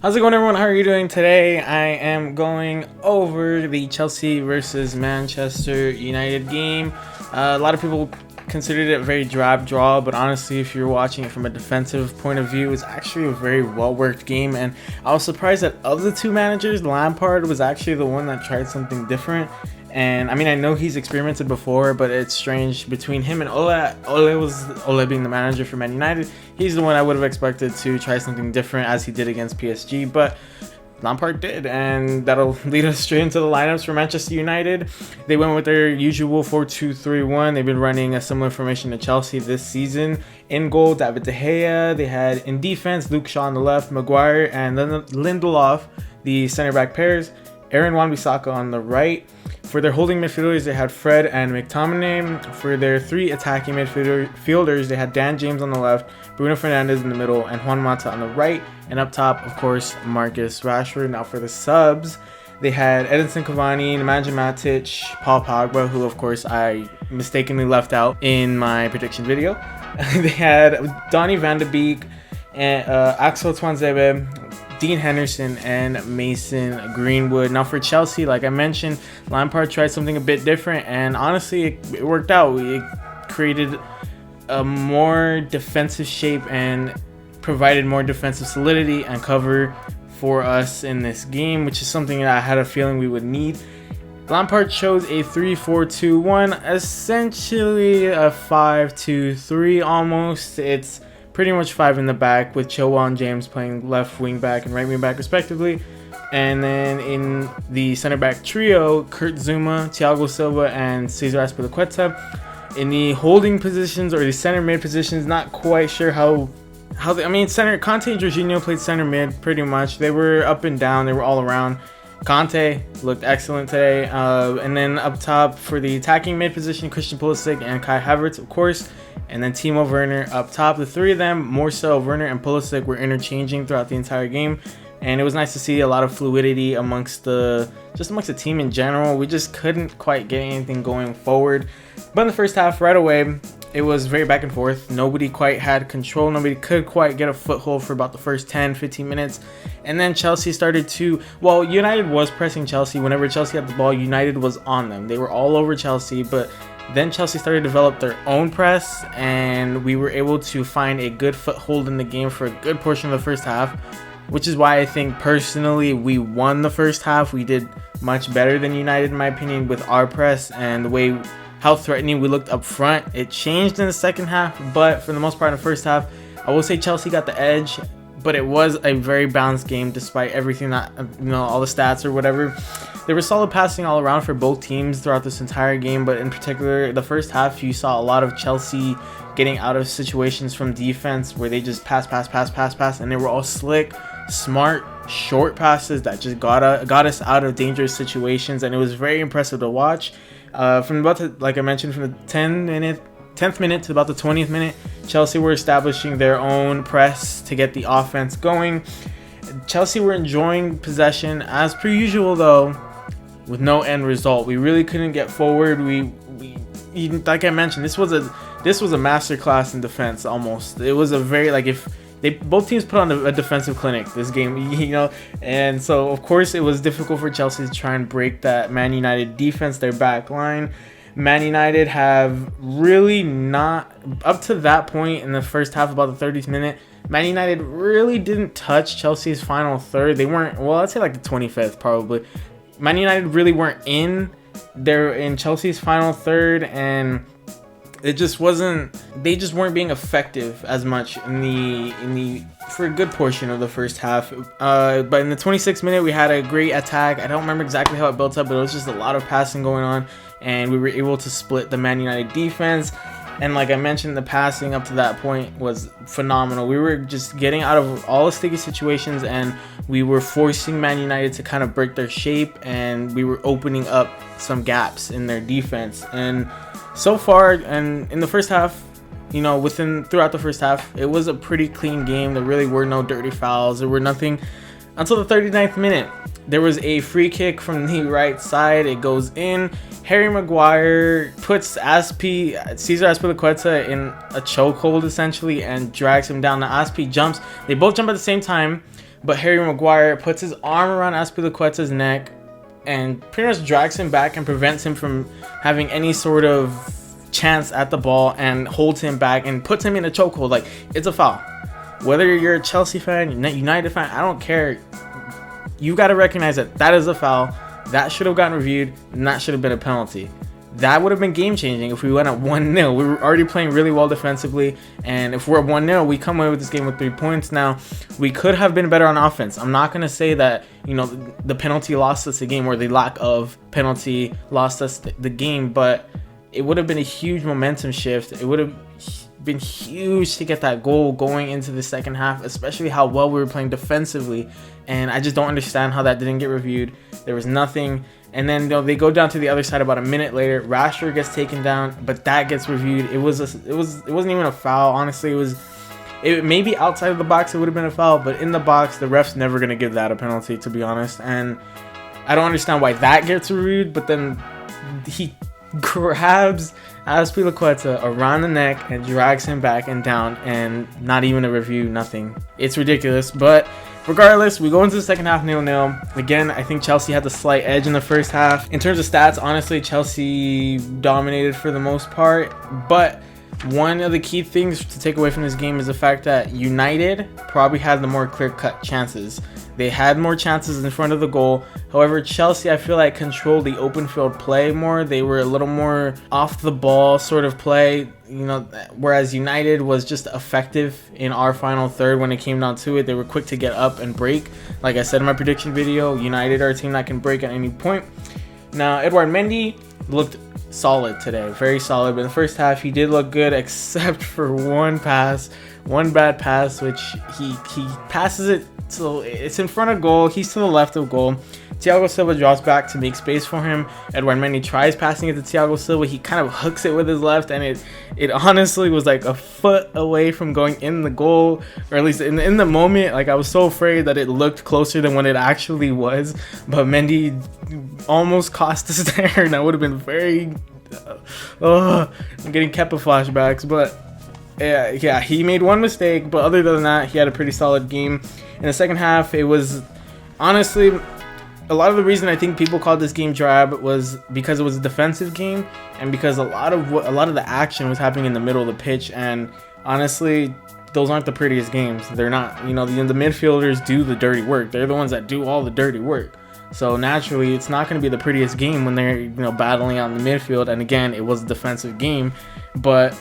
How's it going, everyone? How are you doing today? I am going over the Chelsea versus Manchester United game. A lot of people considered it a very drab draw, but honestly, if you're watching it from a defensive point of view, it's actually a very well-worked game. And I was surprised that of the two managers, Lampard was actually the one that tried something different. And I mean, I know he's experimented before, but it's strange between him and Ole. Ole being the manager for Man United. He's the one I would have expected to try something different as he did against PSG, but Lampard did, and that'll lead us straight into the lineups for Manchester United. They went with their usual 4-2-3-1. They've been running a similar formation to Chelsea this season. In goal, David De Gea. They had in defense Luke Shaw on the left, Maguire and then Lindelof, the center back pairs. Aaron Wan-Bissaka on the right. For their holding midfielders, they had Fred and McTominay. For their three attacking midfielders, they had Dan James on the left, Bruno Fernandes in the middle, and Juan Mata on the right. And up top, of course, Marcus Rashford. Now for the subs, they had Edinson Cavani, Nemanja Matic, Paul Pogba, who of course I mistakenly left out in my prediction video. They had Donny van de Beek, and Axel Tuanzebe, Dean Henderson, and Mason Greenwood. Now for Chelsea, like I mentioned, Lampard tried something a bit different, and honestly, it worked out. It created a more defensive shape and provided more defensive solidity and cover for us in this game, which is something that I had a feeling we would need. Lampard chose a 3-4-2-1, essentially a 5-2-3 almost. It's pretty much five in the back, with Chilwell and James playing left wing back and right wing back respectively. And then in the center back trio, Kurt Zouma, Thiago Silva, and Cesar Azpilicueta. In the holding positions, or the center mid positions, not quite sure how center Conte and Jorginho played center mid pretty much. They were up and down, they were all around. Conte looked excellent today. And then up top for the attacking mid position, Christian Pulisic and Kai Havertz, of course. And then Timo Werner up top. The three of them, more so Werner and Pulisic, were interchanging throughout the entire game. And it was nice to see a lot of fluidity amongst the team in general. We just couldn't quite get anything going forward. But in the first half, right away, it was very back and forth. Nobody quite had control. Nobody could quite get a foothold for about the first 10-15 minutes. And then Chelsea started to... Well, United was pressing Chelsea. Whenever Chelsea had the ball, United was on them. They were all over Chelsea, but then Chelsea started to develop their own press, and we were able to find a good foothold in the game for a good portion of the first half, which is why I think personally we won the first half. We did much better than United, in my opinion, with our press and the way how threatening we looked up front. It changed in the second half, but for the most part in the first half, I will say Chelsea got the edge, but it was a very balanced game despite everything that, all the stats or whatever. There was solid passing all around for both teams throughout this entire game, but in particular, the first half, you saw a lot of Chelsea getting out of situations from defense where they just pass, and they were all slick, smart, short passes that just got us out of dangerous situations, and it was very impressive to watch. From about to, like I mentioned, from the 10th minute to about the 20th minute, Chelsea were establishing their own press to get the offense going. Chelsea were enjoying possession as per usual, though, with no end result. We really couldn't get forward. We like I mentioned, this was a masterclass in defense almost. It was a very, like, if both teams put on a defensive clinic this game, and so of course it was difficult for Chelsea to try and break that Man United defense, their back line. Man United have really not, up to that point in the first half, about the 30th minute, Man United really didn't touch Chelsea's final third. They weren't, well, I'd say like the 25th probably. Man United really weren't in Chelsea's final third, and it just wasn't, they just weren't being effective as much for a good portion of the first half. But in the 26th minute, we had a great attack. I don't remember exactly how it built up, but it was just a lot of passing going on, and we were able to split the Man United defense. And like I mentioned, the passing up to that point was phenomenal. We were just getting out of all the sticky situations, and we were forcing Man United to kind of break their shape, and we were opening up some gaps in their defense. And so far, and in the first half, throughout the first half, it was a pretty clean game. There really were no dirty fouls. There were nothing until the 39th minute. There was a free kick from the right side. It goes in. Harry Maguire puts Cesar Azpilicueta in a chokehold essentially and drags him down. Now Aspi jumps. They both jump at the same time, but Harry Maguire puts his arm around Azpilicueta's neck and pretty much drags him back and prevents him from having any sort of chance at the ball and holds him back and puts him in a chokehold. Like, it's a foul. Whether you're a Chelsea fan, United fan, I don't care. You got to recognize that that is a foul. That should have gotten reviewed, and that should have been a penalty. That would have been game-changing if we went at 1-0. We were already playing really well defensively, and if we're at 1-0, we come away with this game with 3 points. Now, we could have been better on offense. I'm not going to say that, you know, the penalty lost us the game, or the lack of penalty lost us the game, but it would have been a huge momentum shift. It would have been huge to get that goal going into the second half, especially how well we were playing defensively, and I just don't understand how that didn't get reviewed. There was nothing. And then, you know, they go down to the other side about a minute later. Rashford gets taken down, but that gets reviewed. It wasn't even a foul. Honestly, it maybe outside of the box it would have been a foul, but in the box the ref's never gonna give that a penalty, to be honest. And I don't understand why that gets reviewed. But then he grabs Azpilicueta around the neck and drags him back and down, and not even a review, nothing. It's ridiculous, but regardless, we go into the second half 0-0. Again, I think Chelsea had the slight edge in the first half. In terms of stats, honestly, Chelsea dominated for the most part. But one of the key things to take away from this game is the fact that United probably had the more clear-cut chances. They had more chances in front of the goal. However, Chelsea, I feel like, controlled the open field play more. They were a little more off the ball sort of play, you know, whereas United was just effective in our final third when it came down to it. They were quick to get up and break. Like I said in my prediction video, United are a team that can break at any point. Now, Edouard Mendy looked solid today, very solid. But in the first half, he did look good, except for one bad pass, which he passes it. So it's in front of goal. He's to the left of goal. Thiago Silva drops back to make space for him. Edouard Mendy tries passing it to Thiago Silva. He kind of hooks it with his left, and it honestly was like a foot away from going in the goal, or at least in the moment. Like, I was so afraid that it looked closer than what it actually was. But Mendy almost cost us there, and that would have been very. I'm getting Kepa flashbacks, but. Yeah, he made one mistake, but other than that, he had a pretty solid game. In the second half, it was honestly a lot of the reason I think people called this game drab was because it was a defensive game, and because a lot of the action was happening in the middle of the pitch. And honestly, those aren't the prettiest games. They're not. You know, the midfielders do the dirty work. They're the ones that do all the dirty work. So naturally, it's not going to be the prettiest game when they're, you know, battling out in the midfield. And again, it was a defensive game, but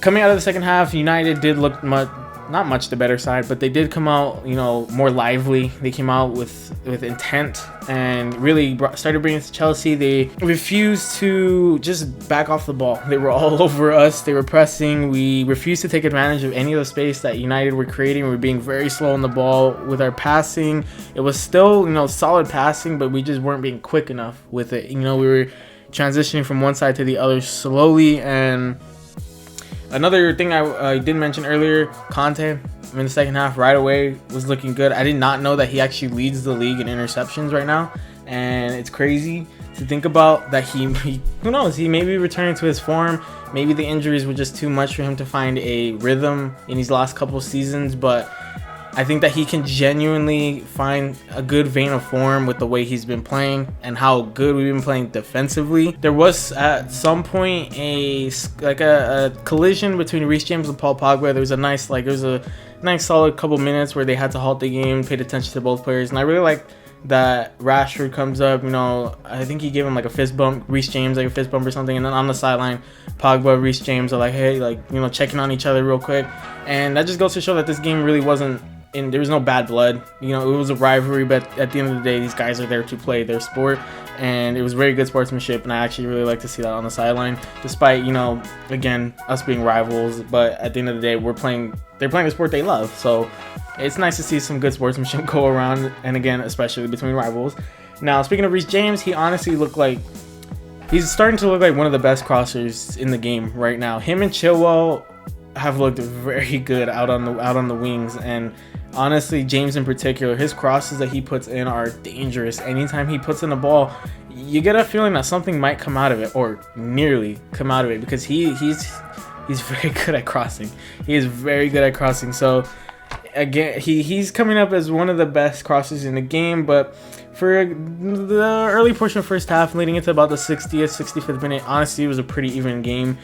coming out of the second half, United did look not much the better side, but they did come out, you know, more lively. They came out with intent and really started bringing it to Chelsea. They refused to just back off the ball. They were all over us. They were pressing. We refused to take advantage of any of the space that United were creating. We were being very slow on the ball with our passing. It was still, you know, solid passing, but we just weren't being quick enough with it. You know, we were transitioning from one side to the other slowly. And another thing I did mention earlier, Conte in the second half right away was looking good. I did not know that he actually leads the league in interceptions right now, and it's crazy to think about that. He who knows, he may be returning to his form. Maybe the injuries were just too much for him to find a rhythm in these last couple seasons, but I think that he can genuinely find a good vein of form with the way he's been playing and how good we've been playing defensively. There was at some point a collision between Reece James and Paul Pogba. There was a nice solid couple minutes where they had to halt the game, paid attention to both players, and I really like that Rashford comes up. You know, I think he gave him like a fist bump, Reece James like a fist bump or something, and then on the sideline, Pogba, Reece James are like, hey, like, you know, checking on each other real quick, and that just goes to show that this game really wasn't. And there was no bad blood. You know, it was a rivalry, but at the end of the day, these guys are there to play their sport, and it was very good sportsmanship, and I actually really like to see that on the sideline, despite, you know, again, us being rivals. But at the end of the day, they're playing the sport they love, so it's nice to see some good sportsmanship go around, and again, especially between rivals. Now, speaking of Reece James, he honestly looked like he's starting to look like one of the best crossers in the game right now. Him and Chilwell have looked very good out on the wings, and honestly, James in particular, his crosses that he puts in are dangerous. Anytime he puts in a ball, you get a feeling that something might come out of it, or nearly come out of it, because he's very good at crossing. He is very good at crossing. So Again, he's coming up as one of the best crosses in the game, but for the early portion of first half, leading into about the 60th, 65th minute, honestly, it was a pretty even game.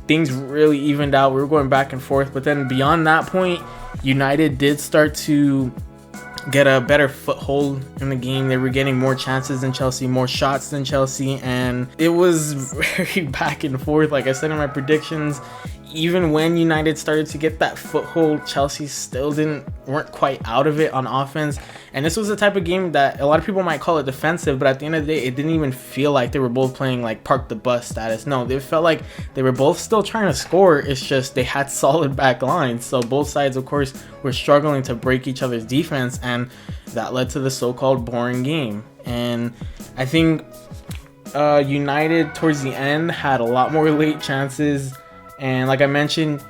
Things really evened out. We were going back and forth, but then beyond that point, United did start to get a better foothold in the game. They were getting more chances than Chelsea, more shots than Chelsea, and it was very back and forth. Like I said in my predictions, even when United started to get that foothold, Chelsea still weren't quite out of it on offense. And this was the type of game that a lot of people might call it defensive, but at the end of the day, it didn't even feel like they were both playing like park the bus status. No, they felt like they were both still trying to score. It's just they had solid back lines. So both sides, of course, were struggling to break each other's defense, and that led to the so-called boring game. And I think United towards the end had a lot more late chances. And like I mentioned,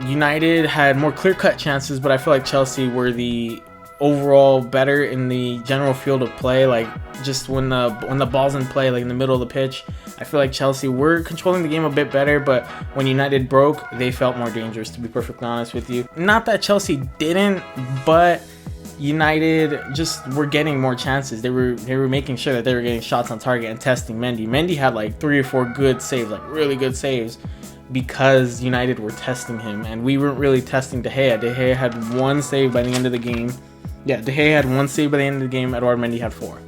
United had more clear-cut chances, but I feel like Chelsea were the overall better in the general field of play. Like just when the ball's in play, like in the middle of the pitch, I feel like Chelsea were controlling the game a bit better. But when United broke, they felt more dangerous, to be perfectly honest with you. Not that Chelsea didn't, but United just were getting more chances. They were making sure that they were getting shots on target and testing Mendy. Mendy had like 3 or 4 good saves, like really good saves, because United were testing him, and we weren't really testing De Gea. De Gea had 1 save by the end of the game. Yeah, De Gea had 1 save by the end of the game. Edouard Mendy had 4.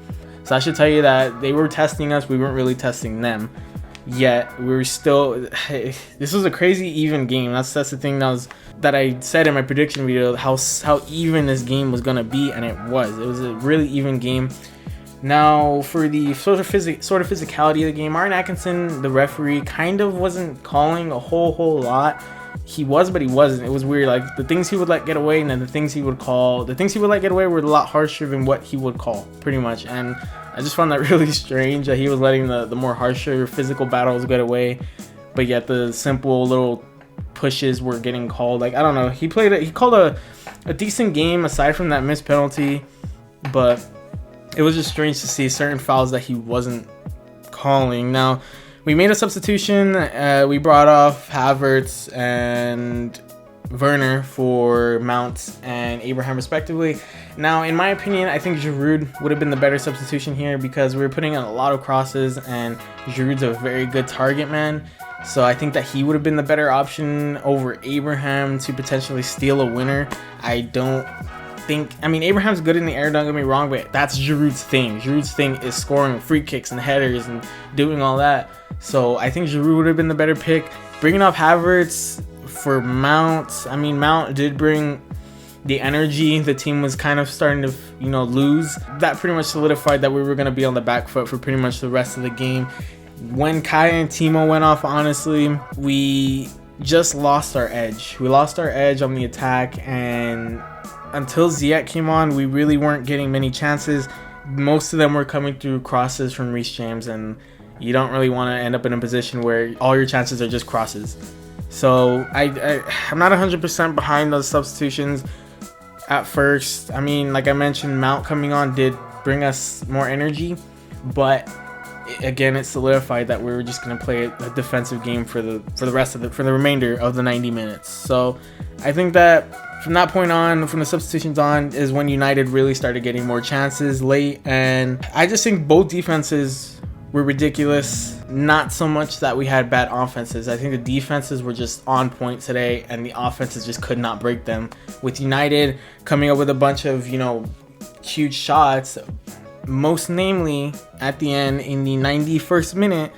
So I should tell you that they were testing us. We weren't really testing them. Yet we were still. This was a crazy even game. That's the thing that I said in my prediction video, how even this game was gonna be, and it was. It was a really even game. Now, for the sort of physicality of the game, Martin Atkinson, the referee, kind of wasn't calling a whole lot. He was, but he wasn't. It was weird. Like, the things he would let get away, and then the things he would call, the things he would let get away were a lot harsher than what he would call, pretty much. And I just found that really strange that he was letting the more harsher physical battles get away, but yet the simple little pushes were getting called. Like, I don't know. He called a decent game aside from that missed penalty, but it was just strange to see certain fouls that he wasn't calling. Now, we made a substitution. We brought off Havertz and Werner for Mount and Abraham respectively. Now, in my opinion, I think Giroud would have been the better substitution here, because we were putting in a lot of crosses, and Giroud's a very good target man. So I think that he would have been the better option over Abraham to potentially steal a winner. I mean, Abraham's good in the air, don't get me wrong, but that's Giroud's thing. Giroud's thing is scoring free kicks and headers and doing all that. So I think Giroud would have been the better pick. Bringing off Havertz for Mount, I mean, Mount did bring the energy the team was kind of starting to, lose. That pretty much solidified that we were going to be on the back foot for pretty much the rest of the game. When Kai and Timo went off, honestly, we just lost our edge. We lost our edge on the attack, and until Ziyech came on, we really weren't getting many chances. Most of them were coming through crosses from Reece James, and you don't really want to end up in a position where all your chances are just crosses. So I'm not 100% behind those substitutions at first. I mean, like I mentioned, Mount coming on did bring us more energy, but again, it solidified that we were just going to play a defensive game for the remainder of the 90 minutes. So I think that from that point on, from the substitutions on, is when United really started getting more chances late. And I just think both defenses were ridiculous. Not so much that we had bad offenses. I think the defenses were just on point today, and the offenses just could not break them. With United coming up with a bunch of, huge shots, most namely at the end in the 91st minute,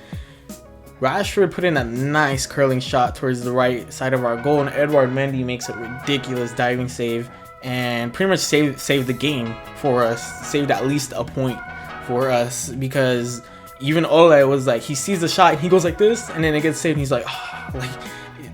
Rashford put in a nice curling shot towards the right side of our goal, and Edouard Mendy makes a ridiculous diving save and pretty much saved the game for us, saved at least a point for us, because even Ole was like, he sees the shot and he goes like this, and then it gets saved, and he's like,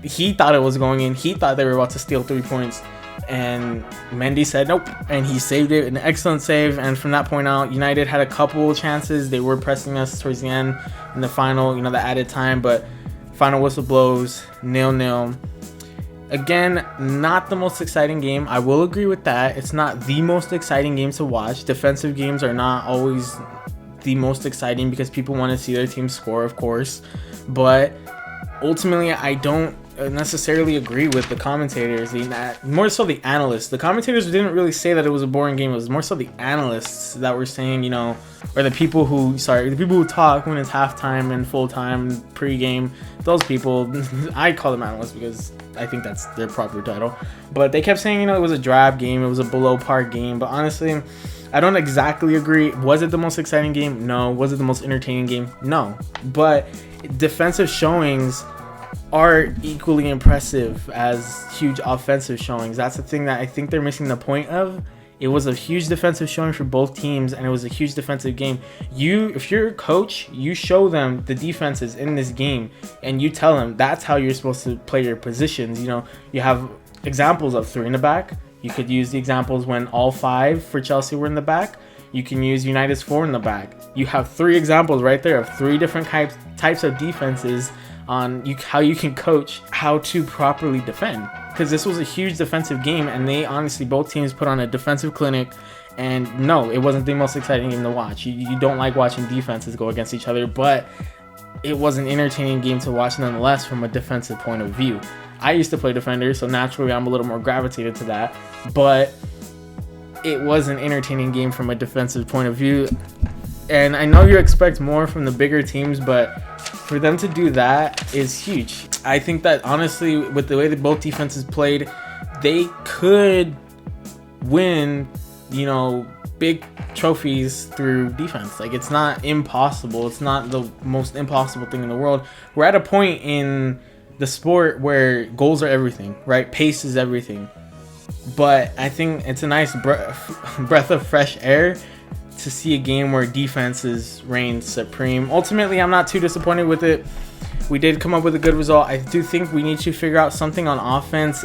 he thought it was going in. He thought they were about to steal 3 points, and Mendy said nope, and he saved it. An excellent save. And from that point out, United had a couple chances. They were pressing us towards the end in the final, the added time, but final whistle blows, 0-0. Again, not the most exciting game. I will agree with that. It's not the most exciting game to watch. Defensive games are not always the most exciting because people want to see their team score, of course. But ultimately, I don't necessarily agree with the commentators, more so the analysts. The commentators didn't really say that it was a boring game. It was more so the analysts that were saying, or the people who talk when it's halftime and full time pregame. Those people, I call them analysts because I think that's their proper title. But they kept saying, it was a drab game, it was a below par game. But honestly, I don't exactly agree. Was it the most exciting game? No. Was it the most entertaining game? No. But defensive showings are equally impressive as huge offensive showings. That's the thing that I think they're missing the point of. It was a huge defensive showing for both teams, and it was a huge defensive game. If you're a coach, you show them the defenses in this game, and you tell them that's how you're supposed to play your positions. You have examples of 3 in the back. You could use the examples when all 5 for Chelsea were in the back. You can use United's 4 in the back. You have 3 examples right there of 3 different types of defenses on how you can coach how to properly defend. Because this was a huge defensive game, and they honestly, both teams put on a defensive clinic. And no, it wasn't the most exciting game to watch. You don't like watching defenses go against each other, but it was an entertaining game to watch nonetheless from a defensive point of view. I used to play defender, so naturally I'm a little more gravitated to that, but it was an entertaining game from a defensive point of view. And I know you expect more from the bigger teams, but for them to do that is huge. I think that honestly, with the way that both defenses played, they could win, big trophies through defense. Like, it's not impossible. It's not the most impossible thing in the world. We're at a point in the sport where goals are everything, right? Pace is everything. But I think it's a nice breath of fresh air to see a game where defenses reign supreme. Ultimately, I'm not too disappointed with it. We did come up with a good result. I do think we need to figure out something on offense.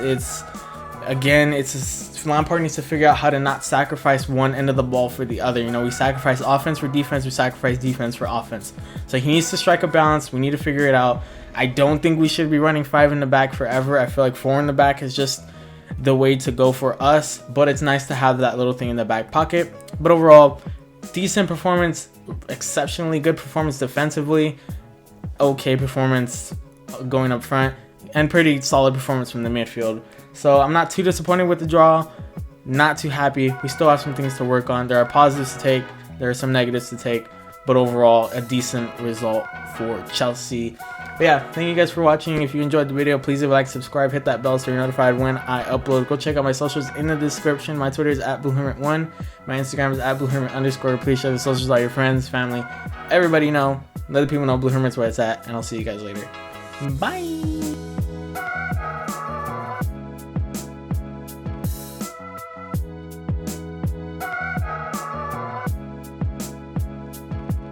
Lampard needs to figure out how to not sacrifice one end of the ball for the other. We sacrifice offense for defense, we sacrifice defense for offense. So he needs to strike a balance. We need to figure it out. I don't think we should be running 5 in the back forever. I feel like 4 in the back is just the way to go for us, but it's nice to have that little thing in the back pocket. But overall, decent performance, exceptionally good performance defensively, okay performance going up front, and pretty solid performance from the midfield. So I'm not too disappointed with the draw, not too happy. We still have some things to work on. There are positives to take, there are some negatives to take, but overall a decent result for Chelsea. But yeah, thank you guys for watching. If you enjoyed the video, please leave a like, subscribe, hit that bell so you're notified when I upload. Go check out my socials in the description. My Twitter is @BlueHermit1. My Instagram is @BlueHermit_. Please share the socials with all your friends, family, everybody let the people know Blue Hermit's where it's at, and I'll see you guys later. Bye.